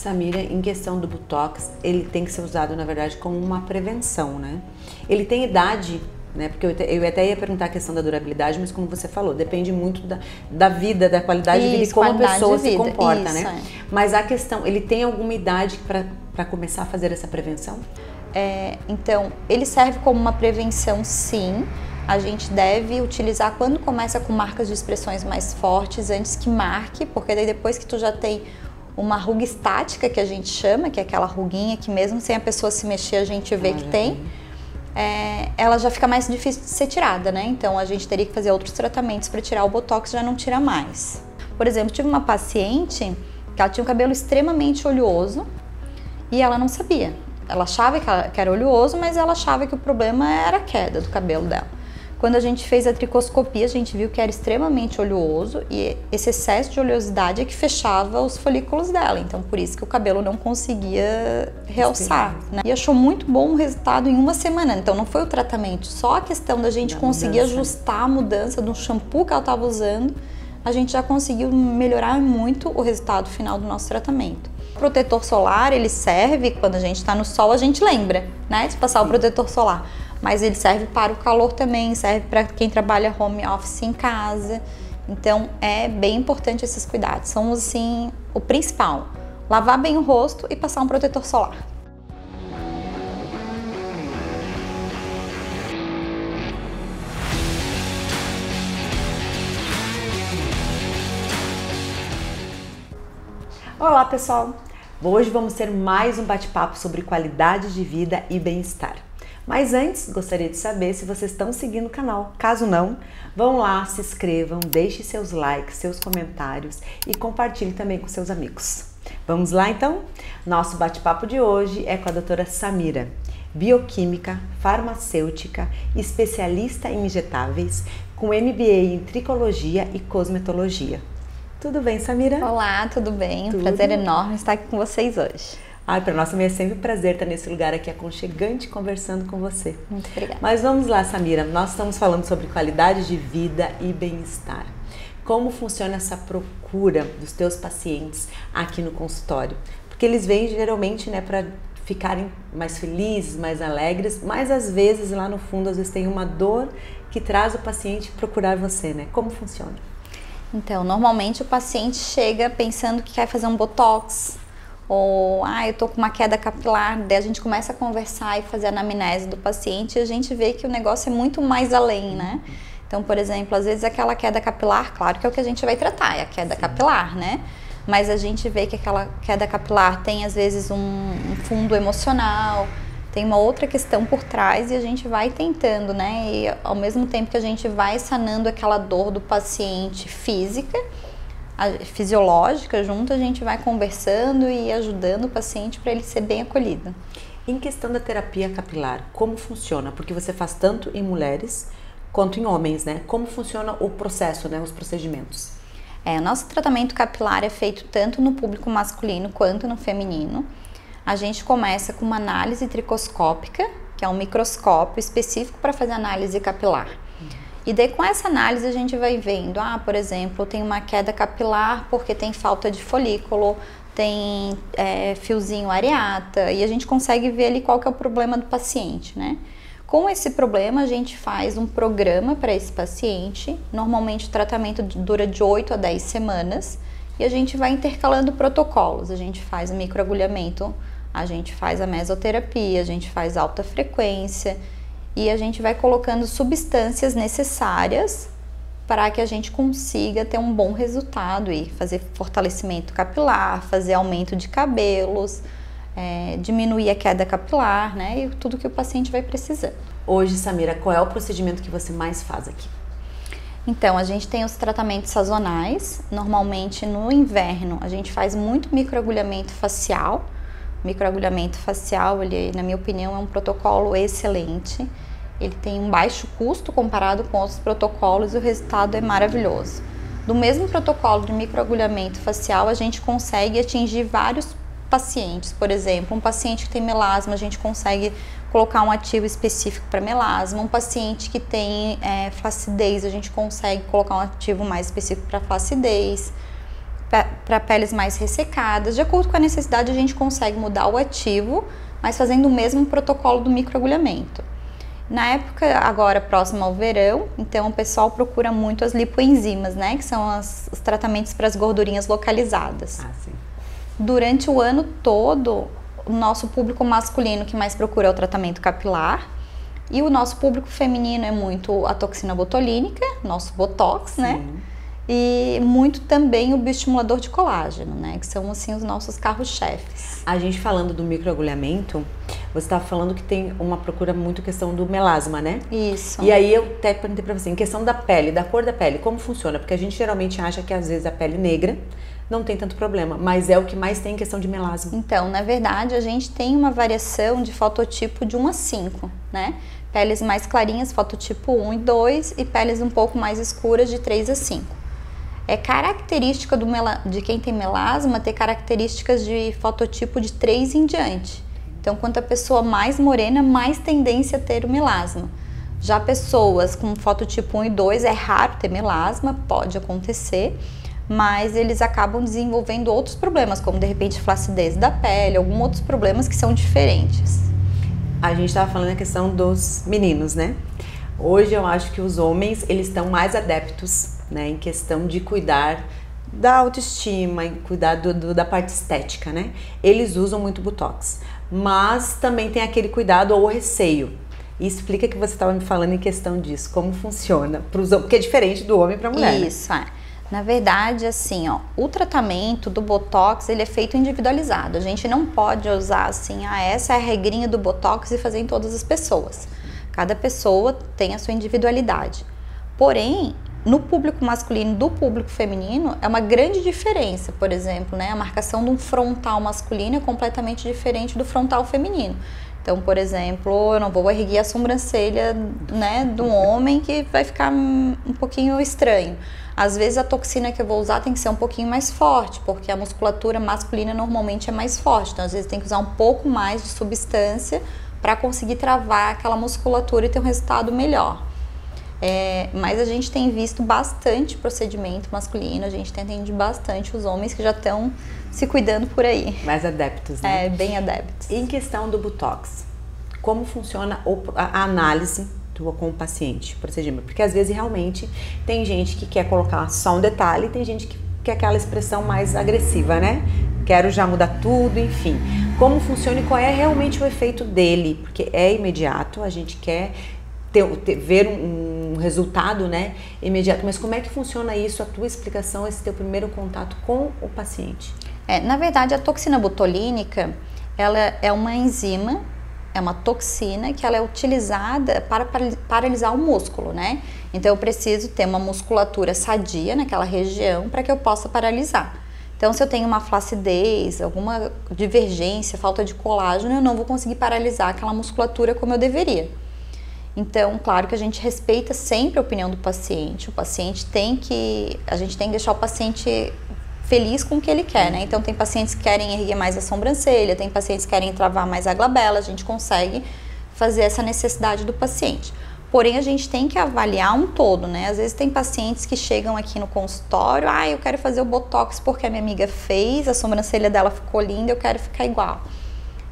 Samira, em questão do Botox, ele tem que ser usado, na verdade, como uma prevenção, né? Ele tem idade, né? Porque eu até ia perguntar a questão da durabilidade, mas como você falou, depende muito da vida, da qualidade de vida e como a pessoa se comporta, né? Mas a questão, ele tem alguma idade para começar a fazer essa prevenção? Então, ele serve como uma prevenção, sim. A gente deve utilizar quando começa com marcas de expressões mais fortes, antes que marque, porque daí depois que tu já tem uma ruga estática, que a gente chama, que é aquela ruguinha que mesmo sem a pessoa se mexer a gente vê que tem, ela já fica mais difícil de ser tirada, né? Então a gente teria que fazer outros tratamentos para tirar o Botox, já não tira mais. Por exemplo, tive uma paciente que ela tinha um cabelo extremamente oleoso e ela não sabia. Ela achava que era oleoso, mas ela achava que o problema era a queda do cabelo dela. Quando a gente fez a tricoscopia, a gente viu que era extremamente oleoso e esse excesso de oleosidade é que fechava os folículos dela. Então, por isso que o cabelo não conseguia realçar, né? E achou muito bom o resultado em uma semana. Então, não foi o tratamento, só a questão da gente conseguir ajustar a mudança do shampoo que ela estava usando, a gente já conseguiu melhorar muito o resultado final do nosso tratamento. O protetor solar, ele serve, quando a gente está no sol, a gente lembra, né, de passar o protetor solar. Mas ele serve para o calor também, serve para quem trabalha home office em casa. Então é bem importante esses cuidados. São assim o principal: lavar bem o rosto e passar um protetor solar. Olá pessoal! Hoje vamos ter mais um bate-papo sobre qualidade de vida e bem-estar. Mas antes, gostaria de saber se vocês estão seguindo o canal. Caso não, vão lá, se inscrevam, deixem seus likes, seus comentários e compartilhem também com seus amigos. Vamos lá então? Nosso bate-papo de hoje é com a doutora Samira, bioquímica, farmacêutica, especialista em injetáveis, com MBA em tricologia e cosmetologia. Tudo bem, Samira? Olá, tudo bem? Um prazer enorme estar aqui com vocês hoje. Para nós também é sempre um prazer estar nesse lugar aqui aconchegante conversando com você. Muito obrigada. Mas vamos lá, Samira, nós estamos falando sobre qualidade de vida e bem-estar. Como funciona essa procura dos teus pacientes aqui no consultório? Porque eles vêm geralmente, né, para ficarem mais felizes, mais alegres, mas às vezes lá no fundo, às vezes tem uma dor que traz o paciente procurar você, né? Como funciona? Então, normalmente o paciente chega pensando que quer fazer um botox, ou eu tô com uma queda capilar, daí a gente começa a conversar e fazer a anamnese do paciente e a gente vê que o negócio é muito mais além, né? Então, por exemplo, às vezes aquela queda capilar, claro que é o que a gente vai tratar, é a queda capilar, né? Mas a gente vê que aquela queda capilar tem às vezes um fundo emocional, tem uma outra questão por trás e a gente vai tentando, né? E ao mesmo tempo que a gente vai sanando aquela dor do paciente física, fisiológica junto, a gente vai conversando e ajudando o paciente para ele ser bem acolhido. Em questão da terapia capilar, como funciona? Porque você faz tanto em mulheres quanto em homens, né? Como funciona o processo, né? Os procedimentos? O nosso tratamento capilar é feito tanto no público masculino quanto no feminino. A gente começa com uma análise tricoscópica, que é um microscópio específico para fazer análise capilar. E daí com essa análise a gente vai vendo, por exemplo, tem uma queda capilar porque tem falta de folículo, tem fiozinho areata, e a gente consegue ver ali qual que é o problema do paciente, né? Com esse problema a gente faz um programa para esse paciente, normalmente o tratamento dura de 8 a 10 semanas, e a gente vai intercalando protocolos, a gente faz o microagulhamento, a gente faz a mesoterapia, a gente faz alta frequência, e a gente vai colocando substâncias necessárias para que a gente consiga ter um bom resultado e fazer fortalecimento capilar, fazer aumento de cabelos, diminuir a queda capilar, né? E tudo que o paciente vai precisando. Hoje, Samira, qual é o procedimento que você mais faz aqui? Então, a gente tem os tratamentos sazonais. Normalmente no inverno a gente faz muito microagulhamento facial. Microagulhamento facial, ele, na minha opinião, é um protocolo excelente. Ele tem um baixo custo comparado com outros protocolos e o resultado é maravilhoso. Do mesmo protocolo de microagulhamento facial, a gente consegue atingir vários pacientes. Por exemplo, um paciente que tem melasma, a gente consegue colocar um ativo específico para melasma. Um paciente que tem flacidez, a gente consegue colocar um ativo mais específico para flacidez. para peles mais ressecadas. De acordo com a necessidade, a gente consegue mudar o ativo, mas fazendo o mesmo protocolo do microagulhamento. Na época, agora próximo ao verão, então o pessoal procura muito as lipoenzimas, né? Que são os tratamentos para as gordurinhas localizadas. Ah, sim. Durante o ano todo, o nosso público masculino que mais procura é o tratamento capilar. E o nosso público feminino é muito a toxina botulínica, nosso Botox, sim, né? E muito também o bioestimulador de colágeno, né? Que são, assim, os nossos carros-chefes. A gente falando do microagulhamento, você estava falando que tem uma procura muito questão do melasma, né? Isso. E aí eu até perguntei pra você, em questão da pele, da cor da pele, como funciona? Porque a gente geralmente acha que às vezes a pele negra não tem tanto problema, mas é o que mais tem em questão de melasma. Então, na verdade, a gente tem uma variação de fototipo de 1 a 5, né? Peles mais clarinhas, fototipo 1 e 2, e peles um pouco mais escuras de 3 a 5. É característica de quem tem melasma ter características de fototipo de 3 em diante. Então, quanto a pessoa mais morena, mais tendência a ter o melasma. Já pessoas com fototipo 1 e 2, é raro ter melasma, pode acontecer, mas eles acabam desenvolvendo outros problemas, como de repente flacidez da pele, alguns outros problemas que são diferentes. A gente estava falando a questão dos meninos, né? Hoje eu acho que os homens, eles estão mais adeptos, né, em questão de cuidar da autoestima, em cuidar da parte estética, né? Eles usam muito Botox, mas também tem aquele cuidado ou receio. E explica que você estava me falando em questão disso, como funciona, porque é diferente do homem para a mulher. Isso, né? Na verdade, assim, ó, o tratamento do Botox, ele é feito individualizado. A gente não pode usar assim, essa é a regrinha do Botox e fazer em todas as pessoas. Cada pessoa tem a sua individualidade. Porém, no público masculino e do público feminino, é uma grande diferença. Por exemplo, né, a marcação de um frontal masculino é completamente diferente do frontal feminino. Então, por exemplo, eu não vou erguer a sobrancelha, né, de um homem, que vai ficar um pouquinho estranho. Às vezes a toxina que eu vou usar tem que ser um pouquinho mais forte, porque a musculatura masculina normalmente é mais forte. Então, às vezes tem que usar um pouco mais de substância para conseguir travar aquela musculatura e ter um resultado melhor. Mas a gente tem visto bastante procedimento masculino, a gente tem atendido bastante os homens que já estão se cuidando por aí. Mais adeptos, né? Bem adeptos. Em questão do Botox, como funciona a análise com o paciente, o procedimento? Porque às vezes realmente tem gente que quer colocar só um detalhe e tem gente que quer aquela expressão mais agressiva, né? Quero já mudar tudo, enfim. Como funciona e qual é realmente o efeito dele? Porque é imediato, a gente quer ver um resultado, né, imediato, mas como é que funciona isso, a tua explicação, esse teu primeiro contato com o paciente? Na verdade, a toxina botulínica, ela é uma enzima, é uma toxina que ela é utilizada para paralisar o músculo, né? Então eu preciso ter uma musculatura sadia naquela região para que eu possa paralisar. Então, se eu tenho uma flacidez, alguma divergência, falta de colágeno, eu não vou conseguir paralisar aquela musculatura como eu deveria. Então, claro que a gente respeita sempre a opinião do paciente. A gente tem que deixar o paciente feliz com o que ele quer, né? Então, tem pacientes que querem erguer mais a sobrancelha, tem pacientes que querem travar mais a glabela, a gente consegue fazer essa necessidade do paciente. Porém, a gente tem que avaliar um todo, né? Às vezes tem pacientes que chegam aqui no consultório, eu quero fazer o Botox porque a minha amiga fez, a sobrancelha dela ficou linda, eu quero ficar igual.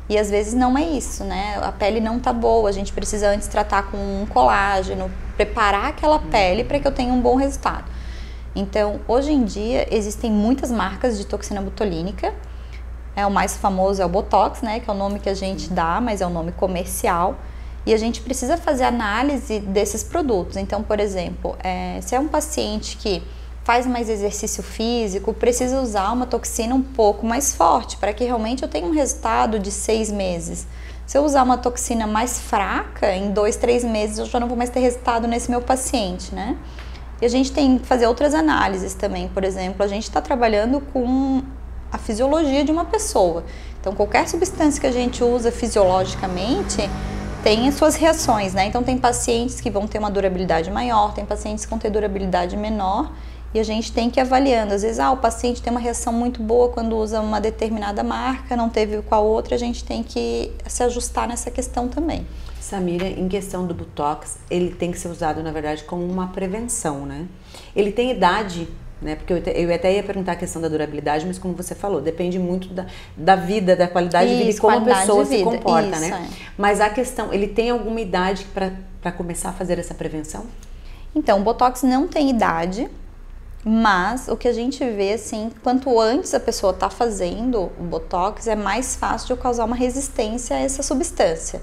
E às vezes não é isso, né? A pele não tá boa, a gente precisa antes tratar com um colágeno, preparar aquela pele para que eu tenha um bom resultado. Então, hoje em dia, existem muitas marcas de toxina botulínica. O mais famoso é o Botox, né? Que é o nome que a gente dá, mas é o nome comercial. E a gente precisa fazer análise desses produtos. Então, por exemplo, se é um paciente que faz mais exercício físico, precisa usar uma toxina um pouco mais forte, para que realmente eu tenha um resultado de 6 meses. Se eu usar uma toxina mais fraca, em 2, 3 meses eu já não vou mais ter resultado nesse meu paciente, né? E a gente tem que fazer outras análises também. Por exemplo, a gente está trabalhando com a fisiologia de uma pessoa. Então, qualquer substância que a gente usa fisiologicamente tem as suas reações, né? Então, tem pacientes que vão ter uma durabilidade maior, tem pacientes que vão ter durabilidade menor. E a gente tem que ir avaliando. Às vezes, o paciente tem uma reação muito boa quando usa uma determinada marca, não teve com a outra, a gente tem que se ajustar nessa questão também. Samira, em questão do Botox, ele tem que ser usado, na verdade, como uma prevenção, né? Ele tem idade né? Porque eu até ia perguntar a questão da durabilidade, mas como você falou, depende muito da vida, da qualidade de vida e como a pessoa se comporta, né? Mas a questão, ele tem alguma idade para começar a fazer essa prevenção? Então, o Botox não tem idade, mas o que a gente vê, assim, quanto antes a pessoa está fazendo o Botox, é mais fácil de causar uma resistência a essa substância.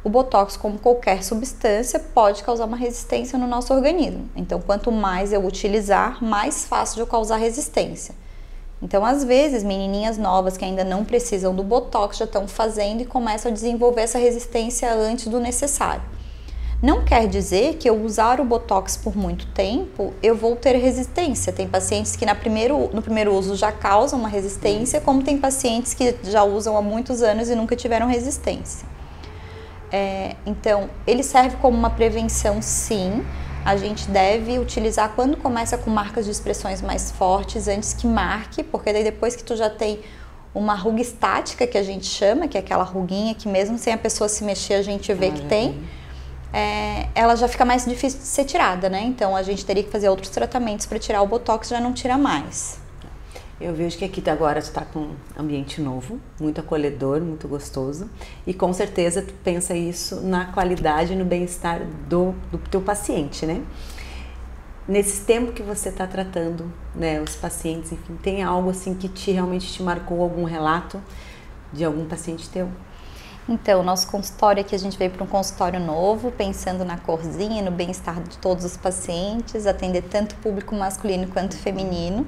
O Botox, como qualquer substância, pode causar uma resistência no nosso organismo. Então, quanto mais eu utilizar, mais fácil de eu causar resistência. Então, às vezes, menininhas novas que ainda não precisam do Botox já estão fazendo e começam a desenvolver essa resistência antes do necessário. Não quer dizer que eu usar o Botox por muito tempo, eu vou ter resistência. Tem pacientes que no primeiro uso já causam uma resistência, como tem pacientes que já usam há muitos anos e nunca tiveram resistência. Então, ele serve como uma prevenção, sim. A gente deve utilizar quando começa com marcas de expressões mais fortes, antes que marque, porque daí depois que tu já tem uma ruga estática, que a gente chama, que é aquela ruguinha que mesmo sem a pessoa se mexer a gente vê que tem, ela já fica mais difícil de ser tirada, né? Então, a gente teria que fazer outros tratamentos para tirar o Botox, já não tira mais. Eu vejo que aqui agora tu tá com um ambiente novo, muito acolhedor, muito gostoso, e com certeza tu pensa isso na qualidade e no bem-estar do teu paciente, né? Nesse tempo que você está tratando, né, os pacientes, enfim, tem algo assim que realmente te marcou, algum relato de algum paciente teu? Então, nosso consultório aqui, a gente veio para um consultório novo, pensando na corzinha, no bem-estar de todos os pacientes, atender tanto público masculino quanto feminino,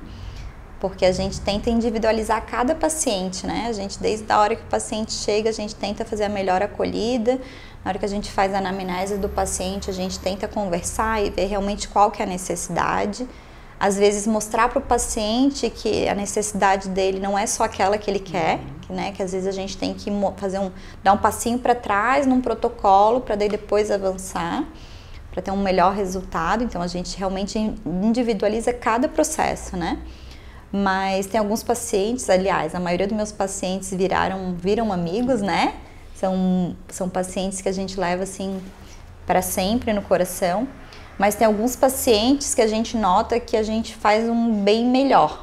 porque a gente tenta individualizar cada paciente, né? A gente, desde a hora que o paciente chega, a gente tenta fazer a melhor acolhida. Na hora que a gente faz a anamnese do paciente, a gente tenta conversar e ver realmente qual que é a necessidade. Às vezes mostrar para o paciente que a necessidade dele não é só aquela que ele quer, né? Que às vezes a gente tem que dar um passinho para trás num protocolo para daí depois avançar, para ter um melhor resultado. Então a gente realmente individualiza cada processo, né? Mas tem alguns pacientes, aliás, a maioria dos meus pacientes viram amigos, né? São pacientes que a gente leva assim para sempre no coração. Mas tem alguns pacientes que a gente nota que a gente faz um bem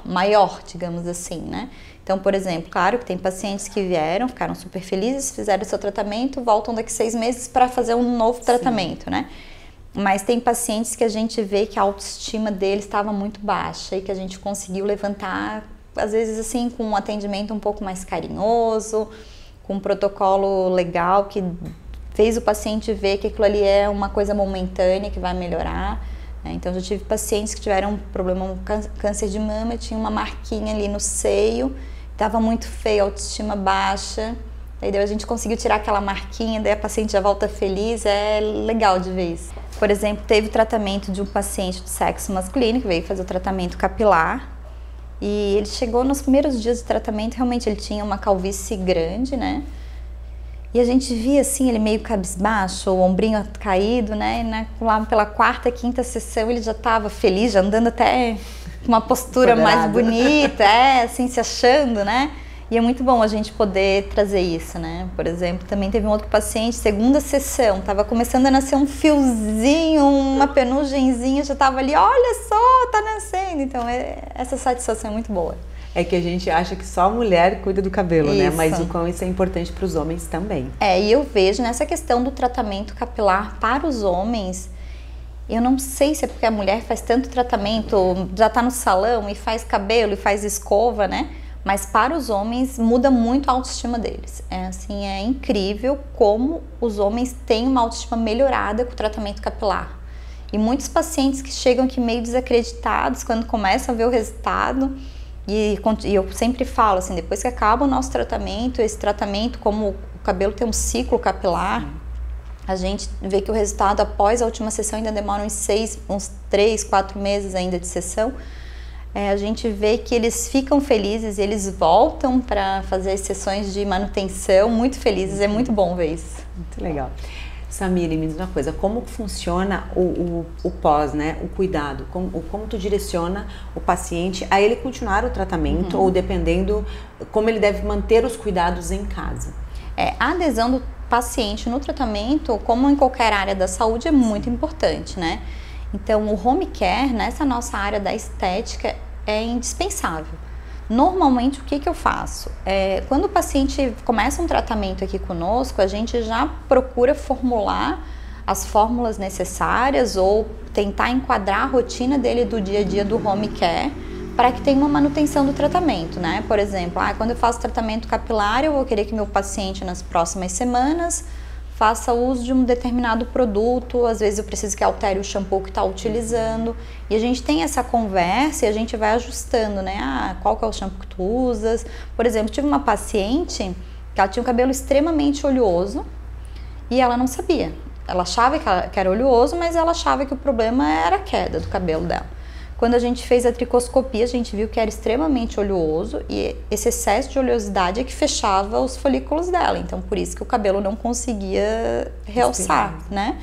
maior, digamos assim, né? Então, por exemplo, claro que tem pacientes que vieram, ficaram super felizes, fizeram o seu tratamento, voltam daqui 6 meses para fazer um novo tratamento, né? Mas tem pacientes que a gente vê que a autoestima deles estava muito baixa e que a gente conseguiu levantar, às vezes assim, com um atendimento um pouco mais carinhoso, com um protocolo legal que fez o paciente ver que aquilo ali é uma coisa momentânea, que vai melhorar. Então, já tive pacientes que tiveram um câncer de mama, tinha uma marquinha ali no seio, estava muito feio, autoestima baixa. Aí a gente conseguiu tirar aquela marquinha, daí a paciente já volta feliz, é legal de ver isso. Por exemplo, teve o tratamento de um paciente do sexo masculino que veio fazer o tratamento capilar e ele chegou nos primeiros dias de tratamento, realmente ele tinha uma calvície grande, né? E a gente via assim, ele meio cabisbaixo, o ombrinho caído, né? E lá pela 4ª, 5ª sessão ele já estava feliz, já andando até com uma postura mais bonita, assim, se achando, né? E é muito bom a gente poder trazer isso, né? Por exemplo, também teve um outro paciente, 2ª sessão, estava começando a nascer um fiozinho, uma penugenzinha, já estava ali, olha só, tá nascendo. Então, essa satisfação é muito boa. É que a gente acha que só a mulher cuida do cabelo, né? Mas o quão isso é importante para os homens também. E eu vejo nessa questão do tratamento capilar para os homens, eu não sei se é porque a mulher faz tanto tratamento, já tá no salão e faz cabelo e faz escova, né? Mas para os homens muda muito a autoestima deles. É incrível como os homens têm uma autoestima melhorada com o tratamento capilar. E muitos pacientes que chegam aqui meio desacreditados quando começam a ver o resultado. E eu sempre falo assim, depois que acaba o nosso tratamento, esse tratamento, como o cabelo tem um ciclo capilar, a gente vê que o resultado após a última sessão ainda demora uns 3, 4 meses ainda de sessão. A gente vê que eles ficam felizes, eles voltam para fazer as sessões de manutenção muito felizes, é muito bom ver isso. Muito legal. Samira, me diz uma coisa, como funciona o pós, né? O cuidado, como tu direciona o paciente a ele continuar o tratamento ou dependendo como ele deve manter os cuidados em casa? A adesão do paciente no tratamento, como em qualquer área da saúde, é muito importante, né? Então, o home care, nessa nossa área da estética, é indispensável. Normalmente, o que eu faço? Quando o paciente começa um tratamento aqui conosco, a gente já procura formular as fórmulas necessárias ou tentar enquadrar a rotina dele do dia a dia do home care para que tenha uma manutenção do tratamento, né? Por exemplo, quando eu faço tratamento capilar, eu vou querer que meu paciente nas próximas semanas faça uso de um determinado produto, às vezes eu preciso que altere o shampoo que está utilizando, e a gente tem essa conversa e a gente vai ajustando, né? Qual que é o shampoo que tu usas? Por exemplo, tive uma paciente que ela tinha um cabelo extremamente oleoso e ela não sabia. Ela achava que era oleoso, mas ela achava que o problema era a queda do cabelo dela. Quando a gente fez a tricoscopia, a gente viu que era extremamente oleoso e esse excesso de oleosidade é que fechava os folículos dela. Então, por isso que o cabelo não conseguia realçar, né?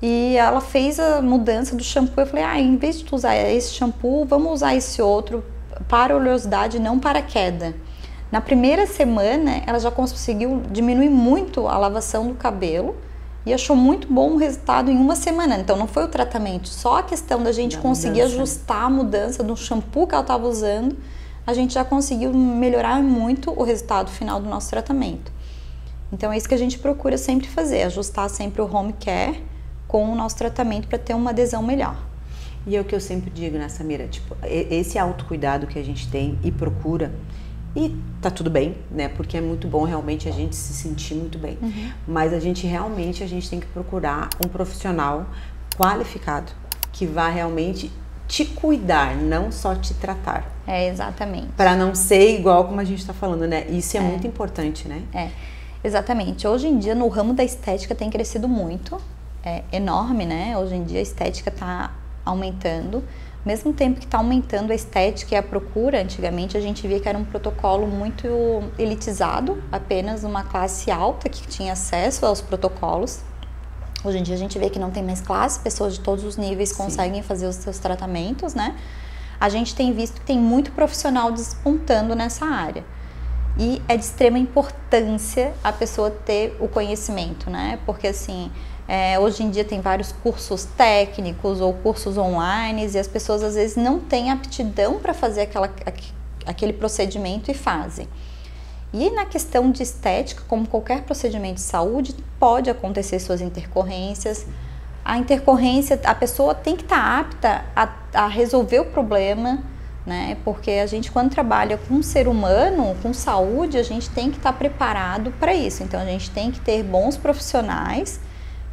E ela fez a mudança do shampoo. Eu falei, em vez de tu usar esse shampoo, vamos usar esse outro para oleosidade, não para queda. Na primeira semana, ela já conseguiu diminuir muito a lavação do cabelo e achou muito bom o resultado em uma semana. Então não foi o tratamento, só a questão da gente conseguir ajustar a mudança do shampoo que ela estava usando, a gente já conseguiu melhorar muito o resultado final do nosso tratamento. Então é isso que a gente procura sempre fazer, ajustar sempre o home care com o nosso tratamento para ter uma adesão melhor. E é o que eu sempre digo, né, Samira? Tipo, esse autocuidado que a gente tem e procura, e tá tudo bem, né? Porque é muito bom realmente a gente se sentir muito bem. Mas a gente tem que procurar um profissional qualificado que vá realmente te cuidar, não só te tratar. Exatamente. Para não ser igual como a gente tá falando, né? Isso é muito importante, né? Exatamente. Hoje em dia no ramo da estética tem crescido muito, é enorme, né? Hoje em dia a estética tá aumentando. Ao mesmo tempo que está aumentando a estética e a procura, antigamente a gente via que era um protocolo muito elitizado, apenas uma classe alta que tinha acesso aos protocolos. Hoje em dia a gente vê que não tem mais classe, pessoas de todos os níveis conseguem fazer os seus tratamentos, né? A gente tem visto que tem muito profissional despontando nessa área. E é de extrema importância a pessoa ter o conhecimento, né? Porque assim, hoje em dia tem vários cursos técnicos ou cursos online e as pessoas às vezes não têm aptidão para fazer aquele procedimento e fazem. E na questão de estética, como qualquer procedimento de saúde, pode acontecer suas intercorrências. A intercorrência, a pessoa tem que estar apta a resolver o problema, né? Porque a gente, quando trabalha com um ser humano, com saúde, a gente tem que estar preparado para isso. Então a gente tem que ter bons profissionais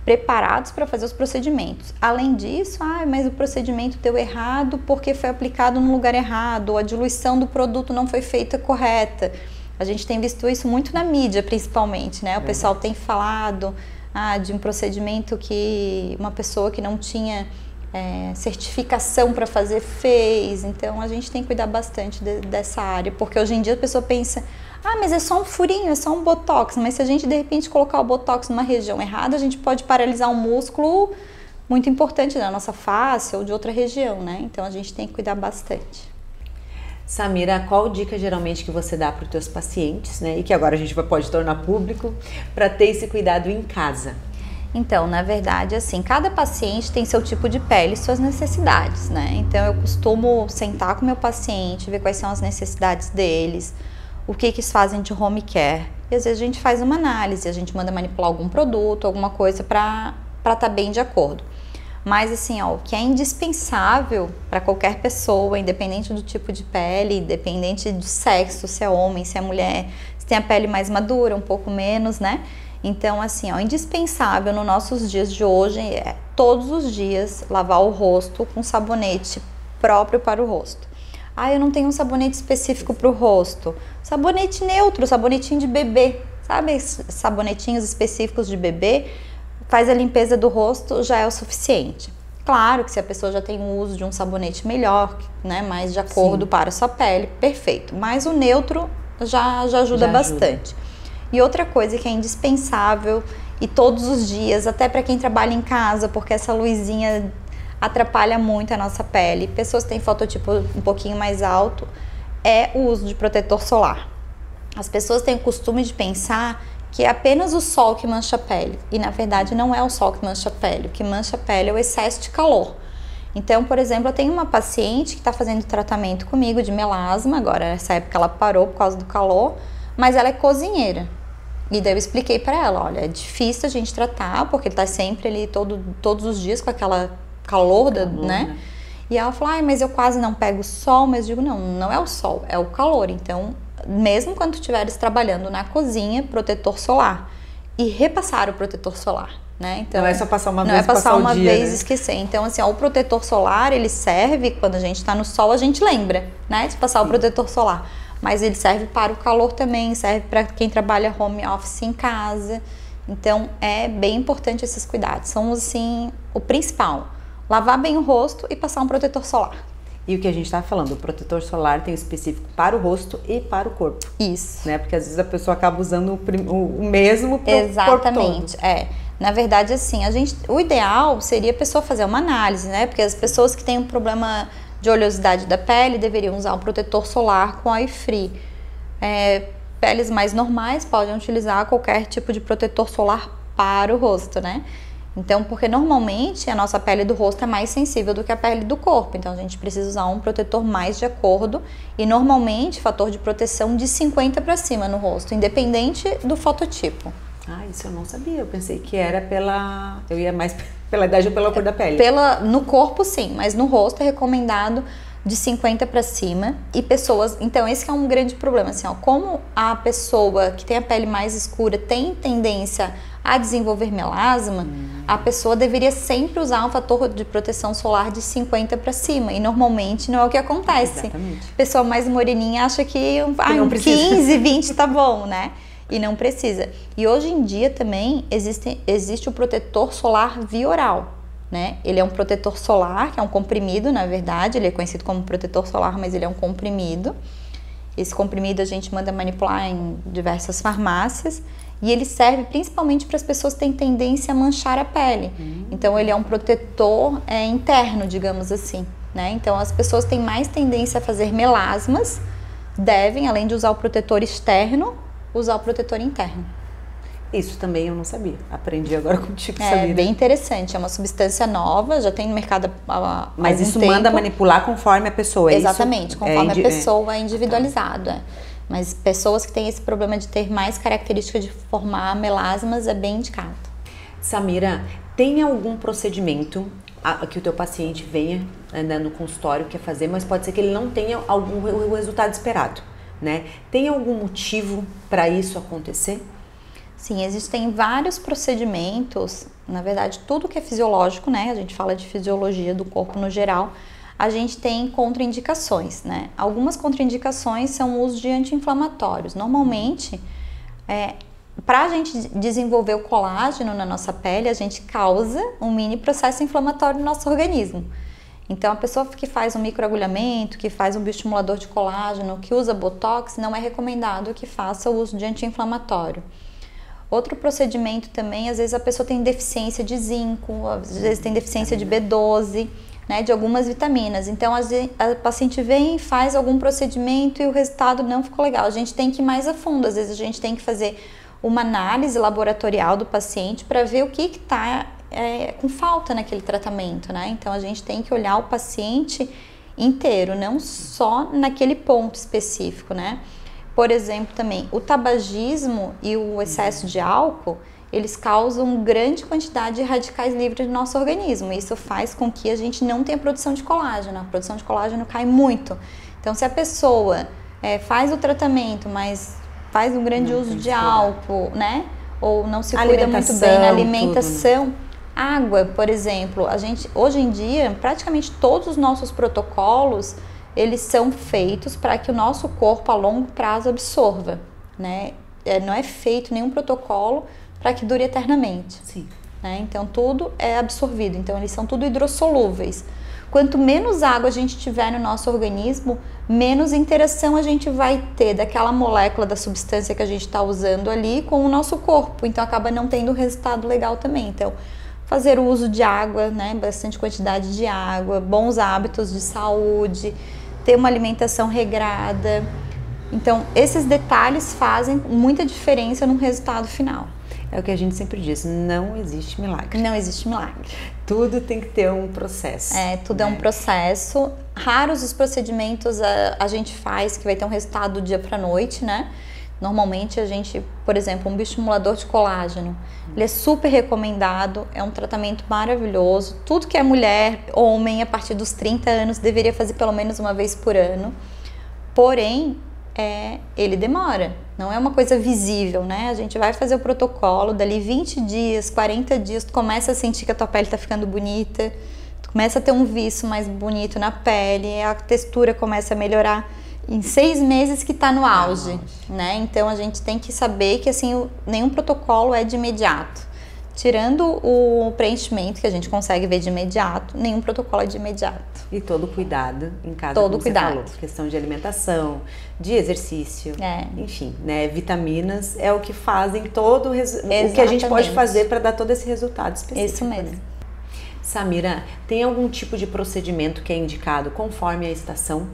preparados para fazer os procedimentos. Além disso, mas o procedimento deu errado porque foi aplicado no lugar errado, ou a diluição do produto não foi feita correta. A gente tem visto isso muito na mídia, principalmente, né? O pessoal tem falado de um procedimento que uma pessoa que não tinha certificação para fazer fez. Então a gente tem que cuidar bastante dessa área, porque hoje em dia a pessoa pensa, mas é só um furinho, é só um botox, mas se a gente de repente colocar o botox numa região errada, a gente pode paralisar um músculo muito importante da nossa face ou de outra região, né? Então a gente tem que cuidar bastante. Samira, qual dica geralmente que você dá para os teus pacientes, né? E que agora a gente pode tornar público, para ter esse cuidado em casa? Então, na verdade, assim, cada paciente tem seu tipo de pele e suas necessidades, né? Então eu costumo sentar com o meu paciente, ver quais são as necessidades deles, o que eles fazem de home care. E às vezes a gente faz uma análise, a gente manda manipular algum produto, alguma coisa para estar bem de acordo. Mas assim, o que é indispensável para qualquer pessoa, independente do tipo de pele, independente do sexo, se é homem, se é mulher, se tem a pele mais madura, um pouco menos, né? Então assim, indispensável nos nossos dias de hoje é todos os dias lavar o rosto com sabonete próprio para o rosto. Eu não tenho um sabonete específico para o rosto. Sabonete neutro, sabonetinho de bebê, sabe? Sabonetinhos específicos de bebê, faz a limpeza do rosto, já é o suficiente. Claro que se a pessoa já tem o uso de um sabonete melhor, né, mais de acordo para a sua pele, perfeito. Mas o neutro já ajuda bastante. E outra coisa que é indispensável e todos os dias, até para quem trabalha em casa, porque essa luzinha atrapalha muito a nossa pele. Pessoas que têm fototipo um pouquinho mais alto, é o uso de protetor solar. As pessoas têm o costume de pensar que é apenas o sol que mancha a pele, e na verdade não é o sol que mancha a pele. O que mancha a pele é o excesso de calor. Então, por exemplo, eu tenho uma paciente que está fazendo tratamento comigo de melasma, agora nessa época ela parou por causa do calor, mas ela é cozinheira. E daí eu expliquei para ela, olha, é difícil a gente tratar, porque ele tá sempre ali todos os dias com aquela calor, né? E ela falou, ai, mas eu quase não pego sol, mas eu digo, não é o sol, é o calor. Então, mesmo quando tu estiveres trabalhando na cozinha, protetor solar. E repassar o protetor solar, né? Então, não é só passar uma vez, não é passar uma dia, vez e né? esquecer. Então, assim, ó, o protetor solar, ele serve, quando a gente tá no sol, a gente lembra, né? De passar o protetor solar. Mas ele serve para o calor também, serve para quem trabalha home office em casa. Então, é bem importante esses cuidados. São, assim, o principal. Lavar bem o rosto e passar um protetor solar. E o que a gente está falando, o protetor solar tem o específico para o rosto e para o corpo. Isso. Né? Porque às vezes a pessoa acaba usando o mesmo para o corpo todo. Exatamente, Na verdade, assim, o ideal seria a pessoa fazer uma análise, né? Porque as pessoas que têm um problema de oleosidade da pele deveriam usar um protetor solar com oil free. Peles mais normais podem utilizar qualquer tipo de protetor solar para o rosto, né? Então, porque normalmente a nossa pele do rosto é mais sensível do que a pele do corpo, então a gente precisa usar um protetor mais de acordo e normalmente fator de proteção de 50 para cima no rosto, independente do fototipo. Ah, isso eu não sabia, eu pensei que era eu ia mais pela idade ou pela cor da pele. No corpo sim, mas no rosto é recomendado de 50 para cima e pessoas, então esse que é um grande problema, assim, ó, como a pessoa que tem a pele mais escura tem tendência a desenvolver melasma, a pessoa deveria sempre usar um fator de proteção solar de 50 para cima e normalmente não é o que acontece. Exatamente. A pessoa mais moreninha acha que um 15, 20 tá bom, né? E não precisa. E hoje em dia também existe o protetor solar via oral, né? Ele é um protetor solar, que é um comprimido, na verdade, ele é conhecido como protetor solar, mas ele é um comprimido. Esse comprimido a gente manda manipular em diversas farmácias e ele serve principalmente para as pessoas que têm tendência a manchar a pele. Então ele é um protetor interno, digamos assim, né? Então as pessoas que têm mais tendência a fazer melasmas devem, além de usar o protetor externo, usar o protetor interno. Isso também eu não sabia. Aprendi agora contigo, É sabia? bem interessante, é uma substância nova, já tem no mercado há Mas algum isso tempo. manda manipular conforme a pessoa, Exatamente, conforme a pessoa é Ah, individualizado. tá. Mas pessoas que têm esse problema de ter mais característica de formar melasmas é bem indicado. Samira, tem algum procedimento que o teu paciente venha no consultório quer fazer, mas pode ser que ele não tenha o resultado esperado, né? Tem algum motivo para isso acontecer? Sim, existem vários procedimentos, na verdade tudo que é fisiológico, né? A gente fala de fisiologia do corpo no geral, a gente tem contraindicações, né? Algumas contraindicações são o uso de anti-inflamatórios. Normalmente, para a gente desenvolver o colágeno na nossa pele, a gente causa um mini processo inflamatório no nosso organismo. Então, a pessoa que faz um microagulhamento, que faz um bioestimulador de colágeno, que usa botox, não é recomendado que faça o uso de anti-inflamatório. Outro procedimento também, às vezes a pessoa tem deficiência de zinco, às vezes tem deficiência de B12, né, de algumas vitaminas. Então, a paciente vem e faz algum procedimento e o resultado não ficou legal. A gente tem que ir mais a fundo, às vezes a gente tem que fazer uma análise laboratorial do paciente para ver o que está com falta naquele tratamento, né? Então, a gente tem que olhar o paciente inteiro, não só naquele ponto específico, né? Por exemplo, também, o tabagismo e o excesso de álcool, eles causam grande quantidade de radicais livres no nosso organismo. Isso faz com que a gente não tenha produção de colágeno. A produção de colágeno cai muito. Então, se a pessoa faz o tratamento, mas faz um grande uso de álcool, né? Ou não se cuida muito bem na alimentação. Tudo, né? Água, por exemplo, hoje em dia, praticamente todos os nossos protocolos, eles são feitos para que o nosso corpo a longo prazo absorva, né? Não é feito nenhum protocolo para que dure eternamente. Sim. Né? Então, tudo é absorvido. Então, eles são tudo hidrossolúveis. Quanto menos água a gente tiver no nosso organismo, menos interação a gente vai ter daquela molécula da substância que a gente está usando ali com o nosso corpo. Então, acaba não tendo resultado legal também. Então, fazer o uso de água, né? Bastante quantidade de água, bons hábitos de saúde, ter uma alimentação regrada. Então, esses detalhes fazem muita diferença no resultado final. É o que a gente sempre diz, não existe milagre. Não existe milagre. Tudo tem que ter um processo. Tudo é um processo. Raros os procedimentos a gente faz que vai ter um resultado do dia para a noite, né? Normalmente a gente, por exemplo, um bioestimulador de colágeno, ele é super recomendado, é um tratamento maravilhoso. Tudo que é mulher, homem, a partir dos 30 anos, deveria fazer pelo menos uma vez por ano. Porém, ele demora, não é uma coisa visível, né? A gente vai fazer o protocolo, dali 20 dias, 40 dias, tu começa a sentir que a tua pele tá ficando bonita, tu começa a ter um viço mais bonito na pele, a textura começa a melhorar. Em 6 meses que tá no auge, né? Então a gente tem que saber que assim, nenhum protocolo é de imediato. Tirando o preenchimento, que a gente consegue ver de imediato, nenhum protocolo é de imediato. E todo cuidado em casa, todo como cuidado. você falou. Questão de alimentação, de exercício, enfim, né? Vitaminas é o que fazem todo o que a gente pode fazer para dar todo esse resultado específico. Isso mesmo. Né? Samira, tem algum tipo de procedimento que é indicado conforme a estação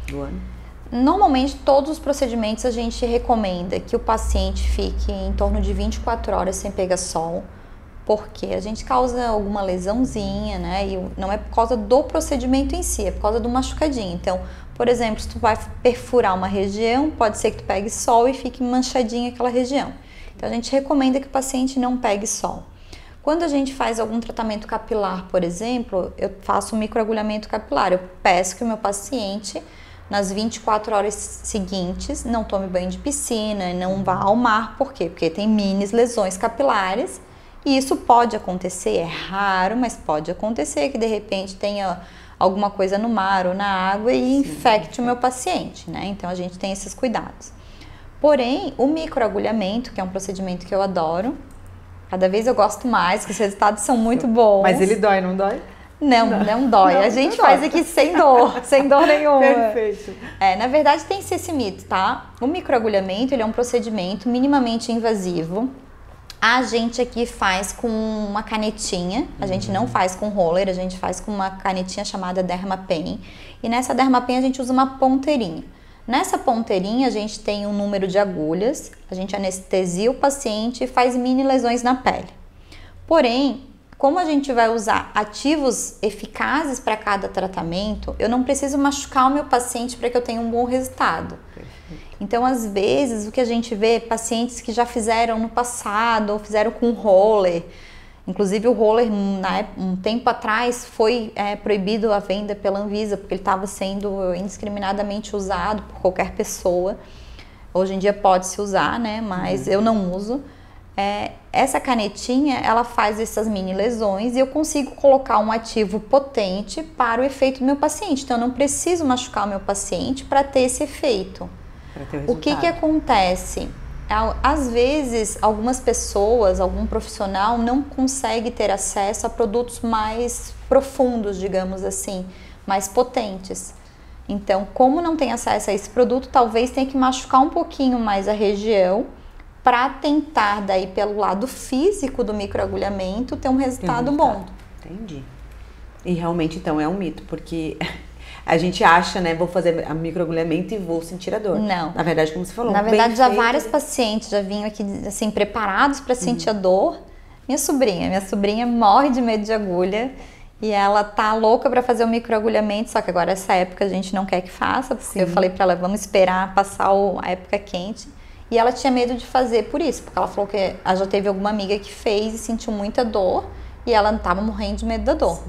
do ano? Normalmente, todos os procedimentos a gente recomenda que o paciente fique em torno de 24 horas sem pegar sol, porque a gente causa alguma lesãozinha, né? E não é por causa do procedimento em si, é por causa do machucadinho. Então, por exemplo, se tu vai perfurar uma região, pode ser que tu pegue sol e fique manchadinha aquela região. Então, a gente recomenda que o paciente não pegue sol. Quando a gente faz algum tratamento capilar, por exemplo, eu faço um microagulhamento capilar. Eu peço que o meu paciente, nas 24 horas seguintes, não tome banho de piscina, não vá ao mar. Por quê? Porque tem mini lesões capilares e isso pode acontecer, é raro, mas pode acontecer que de repente tenha alguma coisa no mar ou na água e infecte o meu paciente, né? Então a gente tem esses cuidados. Porém, o microagulhamento, que é um procedimento que eu adoro, cada vez eu gosto mais, porque os resultados são muito bons. Mas ele dói, não dói? Não dói. A gente faz aqui sem dor nenhuma. Perfeito. Na verdade tem esse mito, tá? O microagulhamento, ele é um procedimento minimamente invasivo. A gente aqui faz com uma canetinha, a gente não faz com roller, a gente faz com uma canetinha chamada Dermapen. E nessa Dermapen a gente usa uma ponteirinha. Nessa ponteirinha a gente tem um número de agulhas, a gente anestesia o paciente e faz mini lesões na pele. Porém, como a gente vai usar ativos eficazes para cada tratamento, eu não preciso machucar o meu paciente para que eu tenha um bom resultado. Então, às vezes, o que a gente vê é pacientes que já fizeram no passado ou fizeram com roller. Inclusive, o roller, um tempo atrás, foi proibido a venda pela Anvisa, porque ele estava sendo indiscriminadamente usado por qualquer pessoa. Hoje em dia pode-se usar, né? Mas eu não uso. Essa canetinha, ela faz essas mini lesões e eu consigo colocar um ativo potente para o efeito do meu paciente. Então, eu não preciso machucar o meu paciente para ter esse efeito. O que acontece? Às vezes, algumas pessoas, algum profissional não consegue ter acesso a produtos mais profundos, digamos assim, mais potentes. Então, como não tem acesso a esse produto, talvez tenha que machucar um pouquinho mais a região para tentar, daí pelo lado físico do microagulhamento, ter um resultado bom. Entendi. E realmente, então, é um mito, porque a gente acha, né, vou fazer microagulhamento e vou sentir a dor. Não. Na verdade, como você falou, na verdade, já vários pacientes já vinham aqui, assim, preparados para sentir a dor. Minha sobrinha morre de medo de agulha e ela tá louca para fazer o microagulhamento, só que agora essa época a gente não quer que faça, porque eu falei para ela, vamos esperar passar a época quente. E ela tinha medo de fazer por isso, porque ela falou que ela já teve alguma amiga que fez e sentiu muita dor e ela estava morrendo de medo da dor.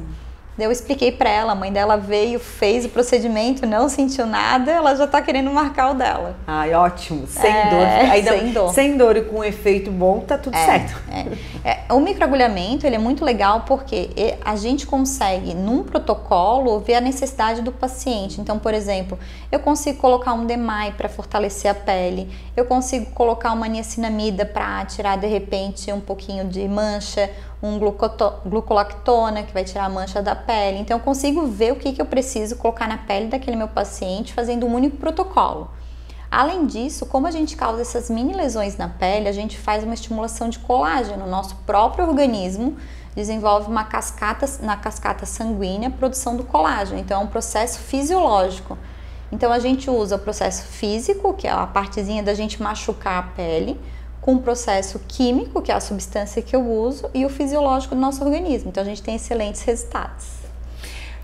Daí eu expliquei pra ela, a mãe dela veio, fez o procedimento, não sentiu nada, ela já tá querendo marcar o dela. Ai, ótimo, sem dor. Sem dor. Sem dor e com um efeito bom, tá tudo certo. O microagulhamento, ele é muito legal porque a gente consegue, num protocolo, ver a necessidade do paciente. Então, por exemplo, eu consigo colocar um DMAI para fortalecer a pele, eu consigo colocar uma niacinamida para tirar, de repente, um pouquinho de mancha, um glucolactona, que vai tirar a mancha da pele. Então, eu consigo ver o que eu preciso colocar na pele daquele meu paciente fazendo um único protocolo. Além disso, como a gente causa essas mini lesões na pele, a gente faz uma estimulação de colágeno. O nosso próprio organismo desenvolve na cascata sanguínea a produção do colágeno. Então, é um processo fisiológico. Então, a gente usa o processo físico, que é a partezinha da gente machucar a pele, com o processo químico, que é a substância que eu uso, e o fisiológico do nosso organismo. Então a gente tem excelentes resultados.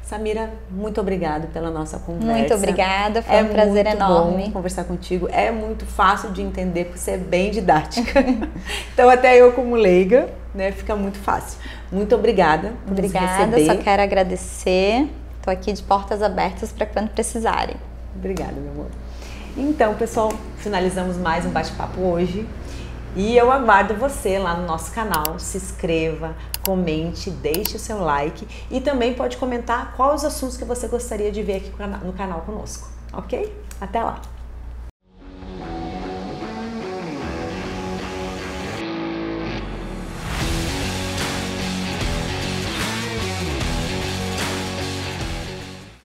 Samira, muito obrigada pela nossa conversa. Muito obrigada, foi um prazer enorme. Bom conversar contigo. É muito fácil de entender, porque você é bem didática. Então até eu como leiga, né, fica muito fácil. Muito obrigada por nos receber. Só quero agradecer. Estou aqui de portas abertas para quando precisarem. Obrigada, meu amor. Então, pessoal, finalizamos mais um bate-papo hoje. E eu aguardo você lá no nosso canal. Se inscreva, comente, deixe o seu like e também pode comentar quais os assuntos que você gostaria de ver aqui no canal conosco, ok? Até lá!